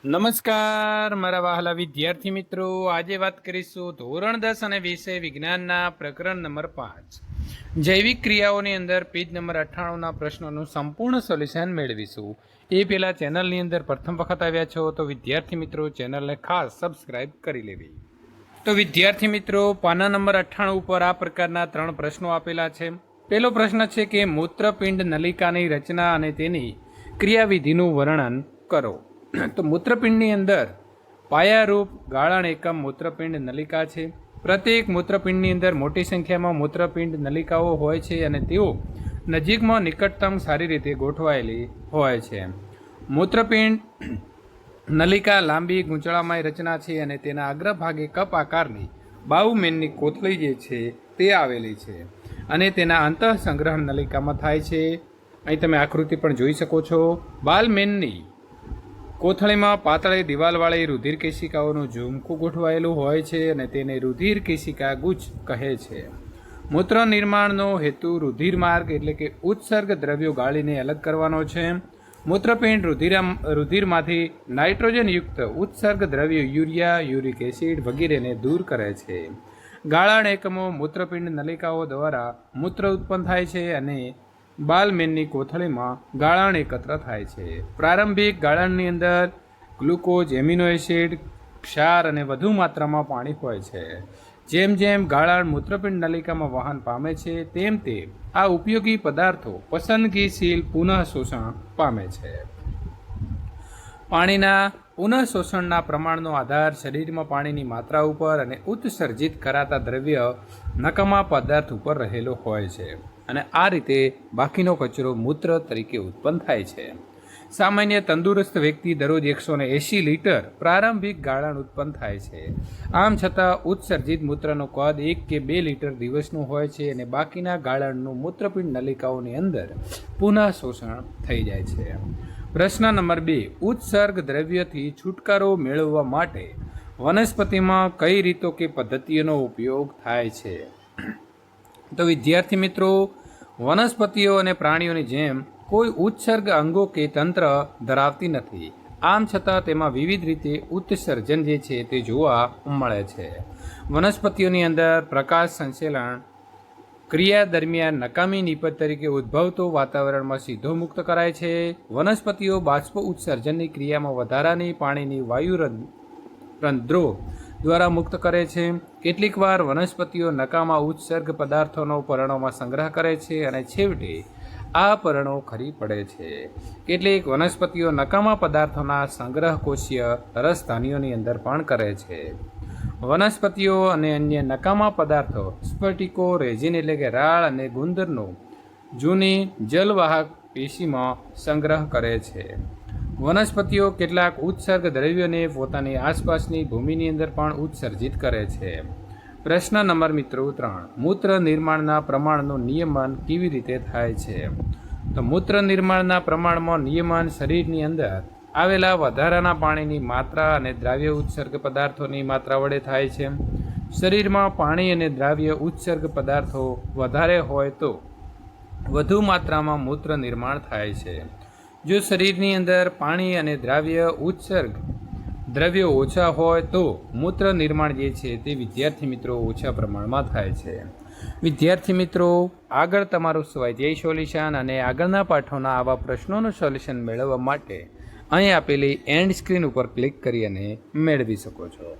નમસ્કાર મારા વહાલા વિદ્યાર્થી મિત્રો, આજે વાત કરીશું ધોરણ 10 અને વિષય વિજ્ઞાનના પ્રકરણ નંબર 5 જૈવિક ક્રિયાઓની અંદર પેજ નંબર 98ના પ્રશ્નોનું સંપૂર્ણ સોલ્યુશન મેળવીશું। એ પહેલાં ચેનલની અંદર પ્રથમ વખત આવ્યા છો તો વિદ્યાર્થી મિત્રો ચેનલને ખાસ સબસ્ક્રાઇબ કરી લેવી। તો વિદ્યાર્થી મિત્રો, પાના નંબર 98 ઉપર આ પ્રકારના 3 પ્રશ્નો આપેલા છે। પહેલો પ્રશ્ન છે કે મૂત્રપિંડ નલિકાની રચના અને તેની ક્રિયાવિધિનું વર્ણન કરો। તો મૂત્રપિંડની અંદર પાયારૂપ ગાળણ એકમ મૂત્રપિંડ નલિકા છે। પ્રત્યેક મૂત્રપિંડની અંદર મોટી સંખ્યામાં મૂત્રપિંડ નલિકાઓ હોય છે અને તેઓ નજીકમાં નિકટતમ સારી રીતે ગોઠવાયેલી હોય છે। મૂત્રપિંડ નલિકા લાંબી ગૂંચળામય રચના છે અને તેના અગ્રભાગે કપ આકારની બાઉમેનની કોથળી જે છે તે આવેલી છે અને તેના અંતઃસંગ્રહ નલિકામાં થાય છે। અહીં તમે આકૃતિ પણ જોઈ શકો છો। બાલમેનની કોથળીમાં પાતળી દિવાલવાળી રુધિર કેશિકાઓનું ઝુમખું ગોઠવાયેલું હોય છે અને તેને રુધિર કેશિકા ગુચ્છ કહે છે। મૂત્ર નિર્માણનો હેતુ રુધિર માર્ગ એટલે કે ઉત્સર્ગ દ્રવ્યો ગાળીને અલગ કરવાનો છે। મૂત્રપિંડ રુધિરમાંથી નાઇટ્રોજનયુક્ત ઉત્સર્ગ દ્રવ્યો યુરિયા, યુરિક એસિડ વગેરેને દૂર કરે છે। ગાળણ એકમો મૂત્રપિંડ નલિકાઓ દ્વારા મૂત્ર ઉત્પન્ન થાય છે અને બાલમેનની કોથળીમાં ગાળણ એકત્ર થાય છે। પ્રારંભિક ગાળણની અંદર ગ્લુકોઝ, એમિનો એસિડ, ક્ષાર અને વધુ માત્રામાં પાણી હોય છે। જેમ જેમ ગાળણ મૂત્રપિંડ નલિકામાં વહન પામે છે તેમ તે આ ઉપયોગી પદાર્થો પસંદગીશીલ પુનઃ શોષણ પામે છે। પાણીના પુનઃશોષણના પ્રમાણનો આધાર શરીરમાં પાણીની માત્રા ઉપર અને ઉત્સર્જિત કરાતા દ્રવ્ય નકામા પદાર્થ ઉપર રહેલો હોય છે અને આ રીતે બાકીનો કચરો મૂત્ર તરીકે ઉત્પન્ન થાય છે। સામાન્ય તંદુરસ્ત વ્યક્તિ દરરોજ 180 લીટર પ્રારંભિક ગાળણ ઉત્પન્ન થાય છે। આમ છતાં ઉત્સર્જિત મૂત્રનું કદ 1 કે 2 લીટર દિવસનું હોય છે અને બાકીના ગાળણનું મૂત્રપિંડ નલિકાઓની અંદર પુનઃ શોષણ થઈ જાય છે। પ્રશ્ન નંબર 2, ઉત્સર્ગ દ્રવ્યથી છુટકારો મેળવવા માટે વનસ્પતિમાં કઈ રીતો કે પદ્ધતિઓનો ઉપયોગ થાય છે? તો વિદ્યાર્થી મિત્રો, વનસ્પતિઓ અને પ્રાણીઓની જેમ કોઈ ઉત્સર્ગ અંગો કે તંત્ર ધરાવતી નથી। આમ છતાં તેમાં વિવિધ રીતે ઉત્સર્જન જે છે તે જોવા મળે છે। વનસ્પતિઓની અંદર પ્રકાશ સંશ્લેષણ ક્રિયા દરમિયાન નકામી નિપજ તરીકે ઉદ્ભવતો વાતાવરણમાં સીધો મુક્ત કરાય છે। વનસ્પતિઓ બાષ્પ ઉત્સર્જનની ક્રિયામાં વધારાની પાણીની વાયુ રંધ્રો દ્વારા મુક્ત કરે છે। કેટલીક વાર વનસ્પતિઓ નકામા ઉત્સર્ગ પદાર્થોનો પર્ણોમાં સંગ્રહ કરે છે અને છેવટે આ પર્ણો ખરી પડે છે। કેટલીક વનસ્પતિઓ નકામા પદાર્થોના સંગ્રહ કોષીય રસધાનીઓની અંદર પણ કરે છે। વનસ્પતિઓ અને અન્ય નકામા પદાર્થો સ્ફટિકો, રેઝિન એટલે કે રાળ અને ગુંદરનો જૂની જલવાહક પેશીમાં સંગ્રહ કરે છે। વનસ્પતિઓ કેટલાક ઉત્સર્ગ દ્રવ્યોને પોતાની આસપાસની ભૂમિની અંદર પણ ઉત્સર્જિત કરે છે। પ્રશ્ન નંબર મિત્રો 3, મૂત્ર નિર્માણના પ્રમાણનું નિયમન કેવી રીતે થાય છે? તો મૂત્ર નિર્માણના પ્રમાણમાં નિયમન શરીરની અંદર આવેલા વધારાના પાણીની માત્રા અને દ્રાવ્ય ઉત્સર્ગ પદાર્થોની માત્રા વડે થાય છે। શરીરમાં પાણી અને દ્રાવ્ય ઉત્સર્ગ પદાર્થો વધારે હોય તો વધુ માત્રામાં મૂત્ર નિર્માણ થાય છે। જો શરીરની અંદર પાણી અને દ્રાવ્ય ઉત્સર્ગ દ્રવ્યો ઓછા હોય તો મૂત્ર નિર્માણ જે છે તે વિદ્યાર્થી મિત્રો ઓછા પ્રમાણમાં થાય છે। વિદ્યાર્થી મિત્રો, આગળ તમારું સ્વાધ્યાય સોલ્યુશન અને આગળના પાઠોના આવા પ્રશ્નોનું સોલ્યુશન મેળવવા માટે અહીં આપેલી એન્ડ સ્ક્રીન ઉપર ક્લિક કરી અને મેળવી શકો છો।